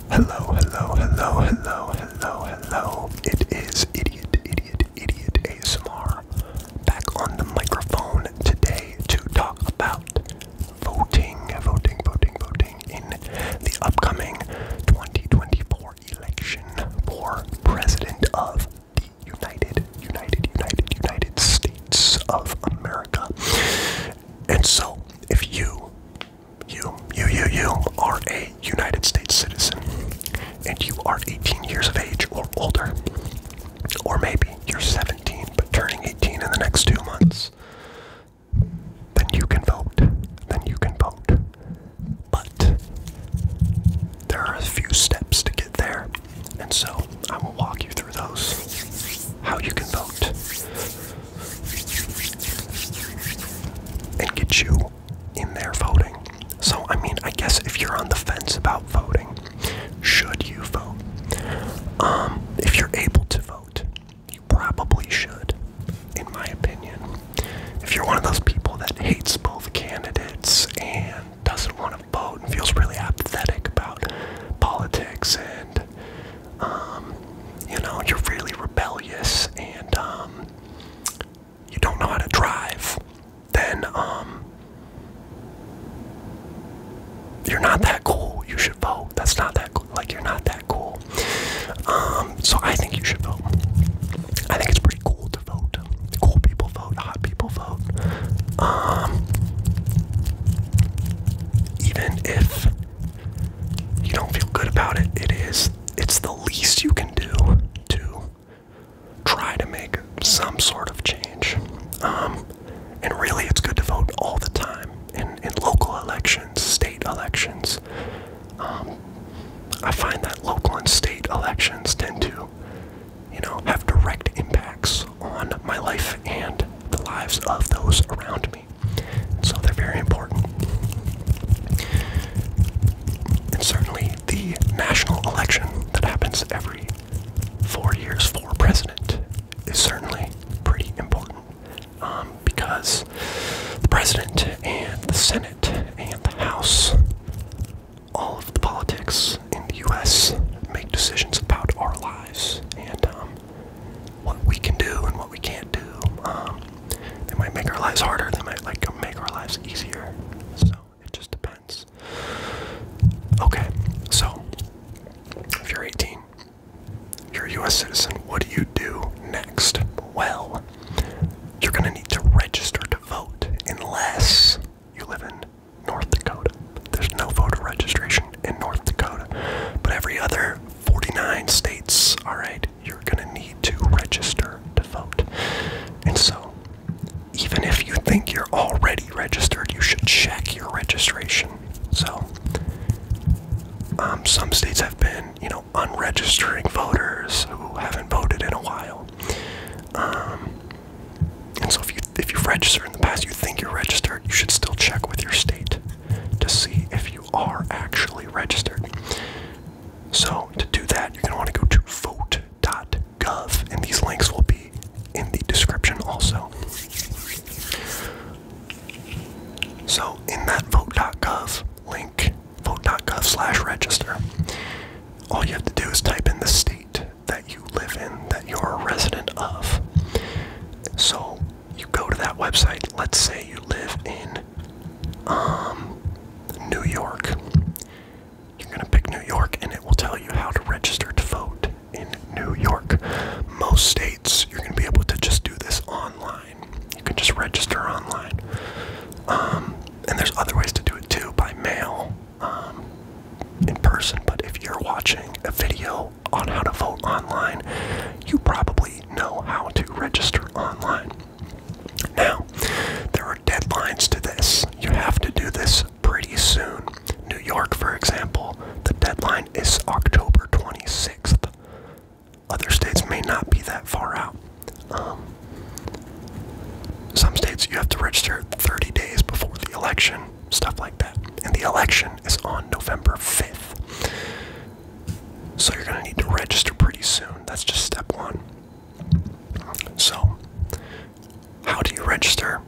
Hello, hello, hello, hello, hello, hello. It is Idiot ASMR back on the microphone today to talk about voting in the upcoming 2024 election for President of the United States of America. And so, if you are a United States citizen and you are 18 years of age or older, or maybe you're 17 but turning 18 in the next 2 months, then you can vote. But there are a few steps to get there, and so I will walk you through those, how you can vote, and get you in there voting. So, I guess if you're on the fence about voting, should you vote? If you're able to vote, you probably should, in my opinion. If you're one of those people that hates both candidates and doesn't want to vote and feels really apathetic about politics and, you're really rebellious and, you don't know how to drive, then, you're not that cool. You should vote. That's not that cool. You're not that cool. So I think you should vote. I think it's pretty cool to vote. Cool people vote. Hot people vote. Even if you don't feel good about it, it's the least you can do to try to make some sort of change. And really, it's good to vote all the time in local elections, state elections. I find that local and state elections tend to, have direct impacts on my life and the lives of those around me. So they're very important. And certainly the national election that happens every 4 years for president is certainly pretty important. Because the president and the Senate and the House, all of the politics in the U.S. make decisions about our lives and what we can do and what we can't do. They might make our lives harder, they might make our lives easier. So it just depends. Okay, so if you're 18, you're a U.S. citizen, what do you do next? Well, you're going to need to register to vote unless you live in North Dakota. There's no voter registration in North Dakota, but every other 49 states, alright, you're going to need to register to vote. And so, even if you think you're already registered, you should check your registration. So, some states have been, unregistering voters who haven't voted in a while. And so if you've registered in the past, you think you're registered, you should still check with your state to see if you are actually registered. So to do that, you're going to want to go to vote.gov, and these links will be in the description also. So in that vote.gov link, vote.gov/register, all you have to do is type in the state that you live in, that you're a resident of. So you go to that website. Let's say you live in New York. You're going to pick New York, and it will tell you how to register to vote in New York. Most states, you're going to be able to just do this online. You can just register online. And there's other ways to do it too, by mail, in person. But if you're watching a video on how to vote online, you probably know how to register online. Now, there are deadlines to this. You have to do this pretty soon. New York, for example, the deadline is October 26th. Other states may not be that far out. Some states you have to register 30 days before the election, stuff like that. And the election is on November 5th. So you're going to need to register pretty soon. That's just step one. So, how do you register?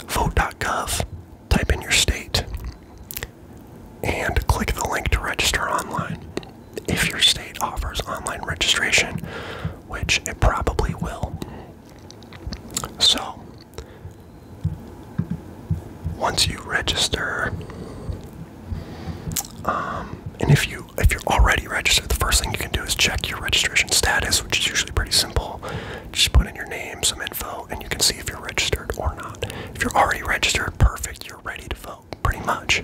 Vote.gov, type in your state, and click the link to state offers online registration, which it probably will. So, once you register, and if you're already registered, the first thing you can do is check your registration status, which is usually pretty simple. Just put in your name, some info, and you can see if you're registered or not. If you're already registered, perfect, you're ready to vote, pretty much.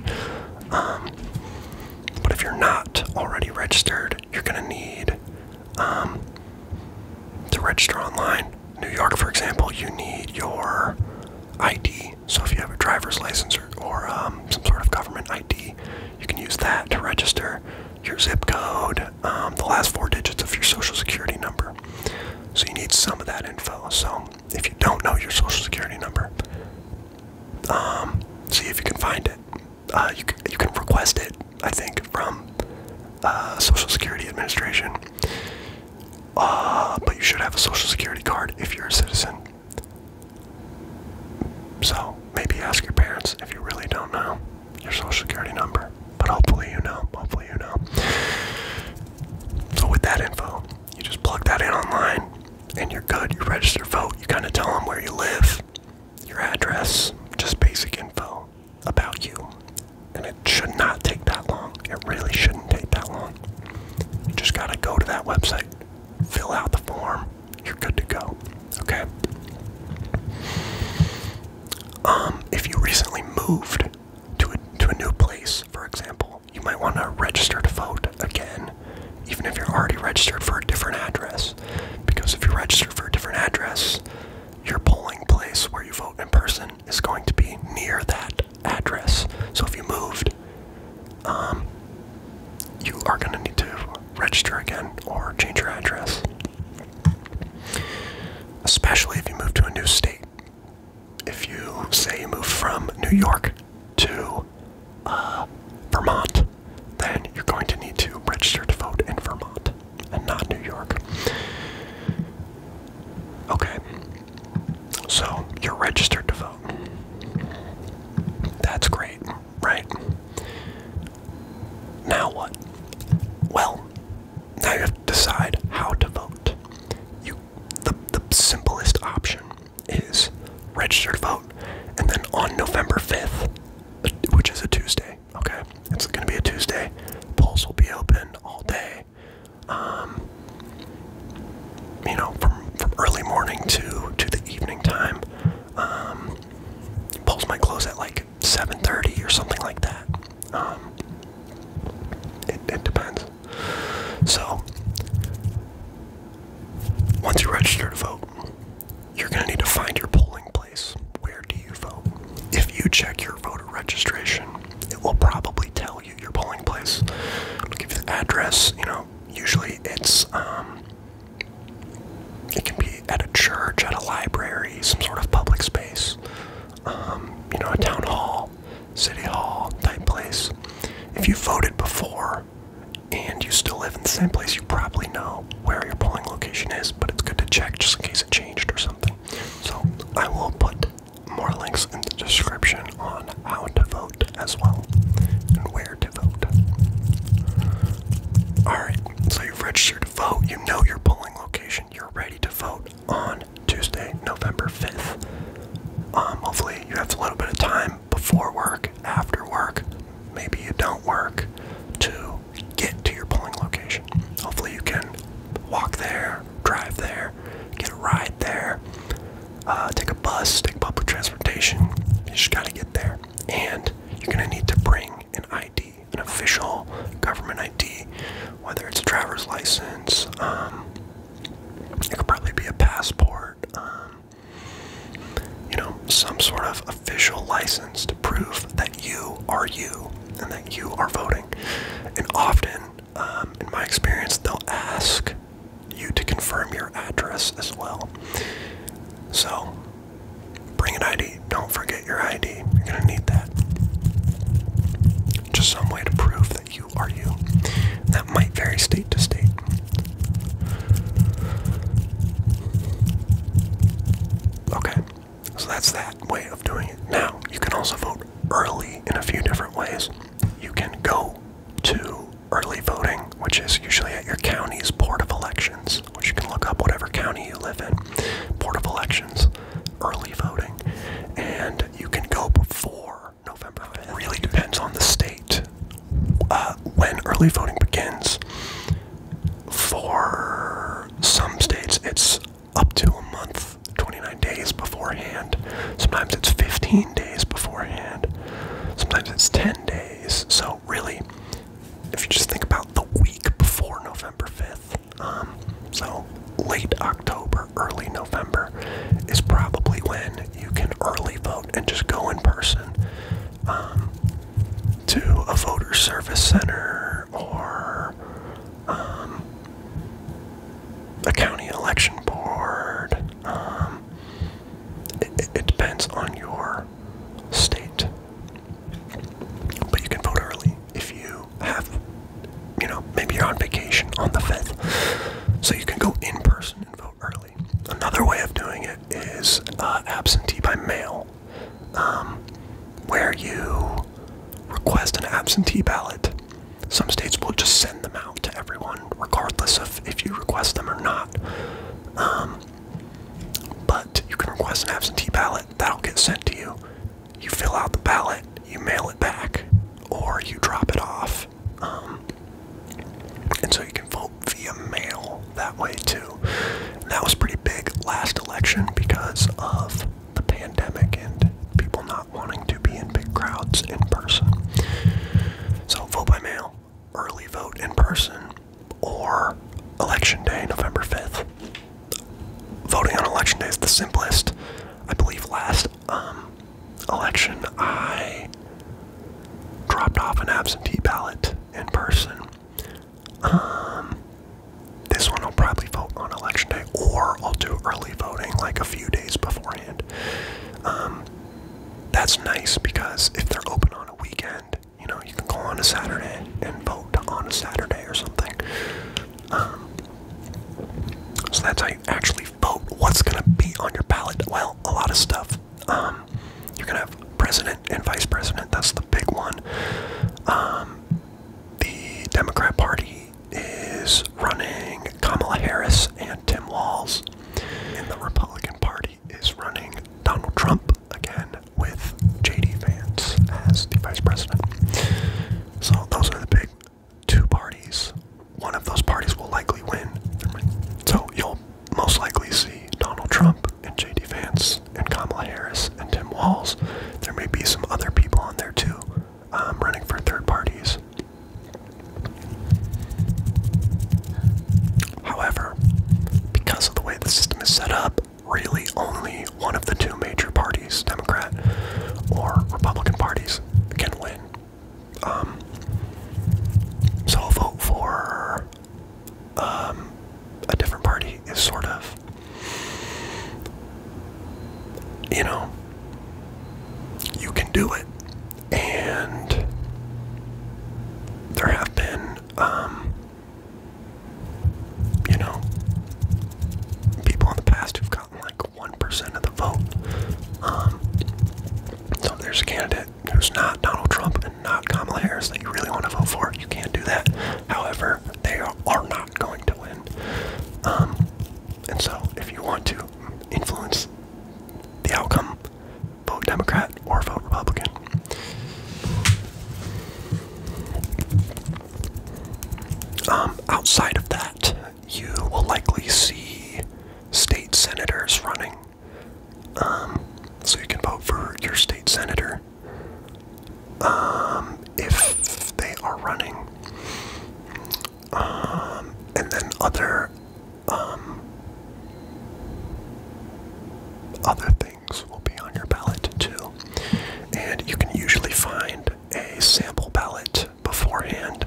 But if you're not already registered, you're going to need to register online. New York, for example, you need your ID. So if you have a driver's license or some sort of government ID, you can use that to register. Your zip code, the last 4 digits of your social security number. So you need some of that info. So if you don't know your social security number, see if you can find it. You can request it, I think, from Social Security Administration. But you should have a social security card if you're a citizen. So maybe ask your parents if you really don't know your social security number. But hopefully you know. Hopefully you know. So with that info, you just plug that in online and you're good. You register to vote. You kind of tell them where you live, your address, just basic info about you. And it should not take that long. It really shouldn't take that long. You just gotta go to that website, fill out the form, you're good to go. Okay? If you recently moved to a new place, for example, you might want to register to vote again, even if you're already registered for a different address. Because if you're registered for a different address, your polling place where you vote in person is going to be near that address. So if you moved, you are going to need to register again or change your address. Especially if you move to a new state. If you say you moved from New York to Vermont, then you're going to need to register to vote in Vermont and not New York. Okay, so you're registered to vote. That's great, right? Now what? Well, now you have to decide how to vote. The simplest option is register to vote, and then on November 5th, which is a Tuesday, okay? It's going to be a Tuesday. Polls will be open all day. From early morning to the evening time. Polls might close at like 7:30 or something like that. It depends. So, once you register to vote, you're going to need to find your polling place. Where do you vote? If you check your voter registration, it will probably tell you your polling place. It'll give you the address. Usually it's it can be at a church, at a library, some sort of public space, a town hall, city hall type place. If you voted before and you still live in the same place, you probably know where your polling location is, but it's good to check just in case it changed or something. So I will put more links in the description on how to vote as well and where to vote. Alright, so you've registered to vote, you know your polling location, you're ready to vote on Tuesday, November 5th. Hopefully you have a little bit of time before work, after work, maybe you don't work, to get to your polling location. Hopefully you can walk there, drive there, get a ride there, take a bus, take public transportation. You just gotta get there. And you're gonna need to bring an ID, an official government ID, whether it's a driver's license, it could probably be a passport, some sort of official license to prove that you are you and that you are voting. And often, in my experience, they'll ask you to confirm your address as well. So, bring an ID. Don't forget your ID. You're going to need that. Just some way to prove that you are you. That might vary state to state. Okay, so that's that way of doing it. Now, you can also vote early in a few different ways. You can go to early voting, which is usually at your county's Board of Elections, which you can look up whatever county you live in. Board of Elections, early voting. And you can go before November 5th. It really depends on the state. When early voting begins, for some states it's up to a month, 29 days beforehand. Sometimes it's 15 days beforehand. Sometimes it's 10 days. So really, if you just think about the week before November 5th, so late October, early November is probably when you can early vote and just go in person to a voter service center or a county election board. It depends on your state. But you can vote early if you have, maybe you're on vacation on the 5th. So you can go in person and vote early. Another way of doing it is absentee by mail, where you request an absentee ballot. Some states will just send them out to everyone, regardless of if you request them or not. But you can request an absentee ballot, that'll get sent to you. You fill out the ballot, you mail it back, or you drop it off. And so you can vote via mail that way too. And that was pretty big last election because of the pandemic and people not wanting to be in big crowds in person. So vote by mail, early vote in person, or election day, November 5th. Voting on election day is the simplest. I believe last election I dropped off an absentee ballot in person. This one I'll probably vote on election day, or I'll do early voting like a few days beforehand. That's nice because if they're open on a weekend, you can go on a Saturday and vote on a Saturday or something. So that's how you actually vote. What's going to be on your ballot? Well, a lot of stuff. You're going to have president and vice president. That's the big one. The Democrat Party is running Kamala Harris and Tim Walz. And the Republican Party is running Donald Trump again with J.D. Vance as the vice president. So those are the big two parties. One of those parties will likely win. So you'll most likely see Donald Trump and J.D. Vance and Kamala Harris and Tim Walz. There may be some other people on there too, running for third parties. However, because of the way the system is set up, really only one of the two major parties, Democrat or Republican parties, can win. So a vote for a different party is sort of, you can do it. And there have been, people in the past who've gotten like 1% of the vote. So there's a candidate who's not Donald Trump and not Kamala Harris that you really want to vote for. You can't do that. However, they are not going to win. And so if you want to influence the outcome, vote Democrat or vote Republican. Outside of that, you will likely see state senators running. So you can vote for your state senator if they are running. And then other things will be on your ballot too. And you can usually find a sample ballot beforehand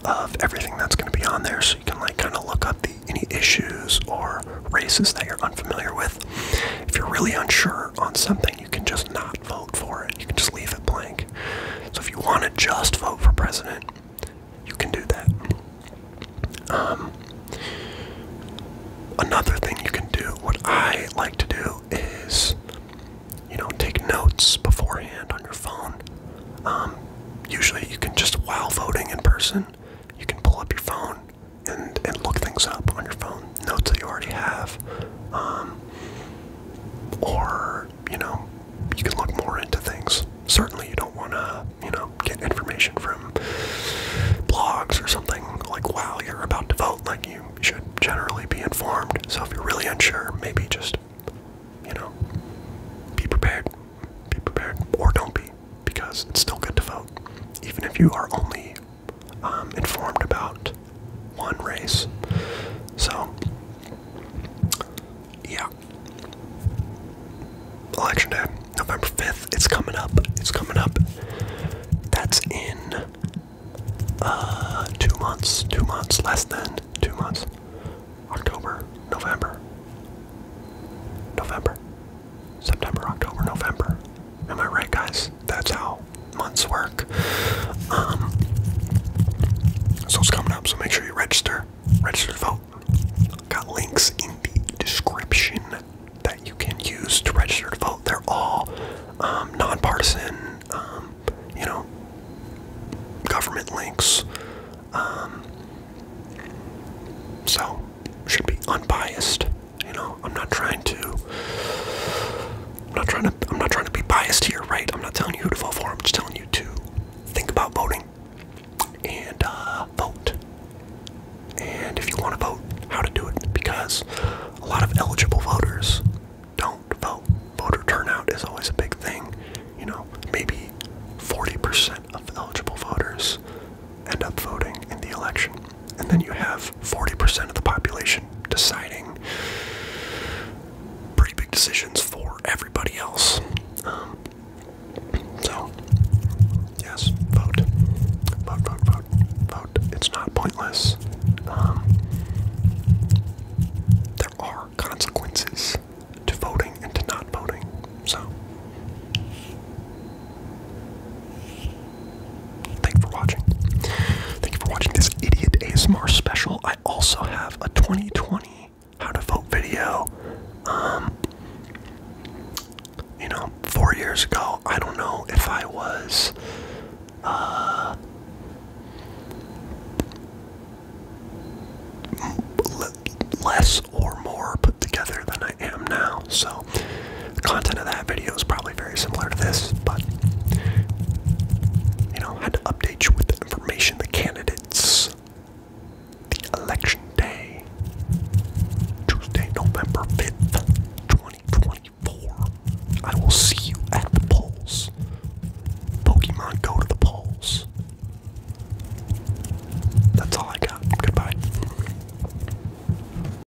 of everything that's going to be on there, so you can kind of look up any issues or races that you're unfamiliar with. If you're really unsure on something, you can just not vote for it. You can just leave it blank. So if you want to just vote for president, you can do that. Another thing you can do, what I like to do is, take notes beforehand on your phone. Usually you can just, while voting in person, you generally be informed. So if you're really unsure, maybe just, be prepared. Be prepared, or don't be, because it's still good to vote, even if you are only informed about one race. So, yeah. Election day, November 5th. It's coming up. It's coming up. That's in 2 months. 2 months. Less than 2 months. October, November. September, October, November. Am I right, guys? That's how months work. So it's coming up, so make sure you register. Register to vote. Got links in the description that you can use to register to vote. They're all nonpartisan, government links. So should be unbiased. I'm not trying to be biased here, right? I'm not telling you who to vote for. I'm just telling you to think about voting and vote. And if you want to vote, how to do it, because a lot of eligible voters don't vote. Voter turnout is always a big thing. Maybe 40% of eligible voters end up voting in the election. And then you have 40% of the population deciding pretty big decisions for everybody else. So, yes, vote. Vote. It's not pointless. There are consequences to voting and to not voting. So, thank you for watching. Thank you for watching this Idiot ASMR special. I also have a 2020 how to vote video. 4 years ago, I don't know if I was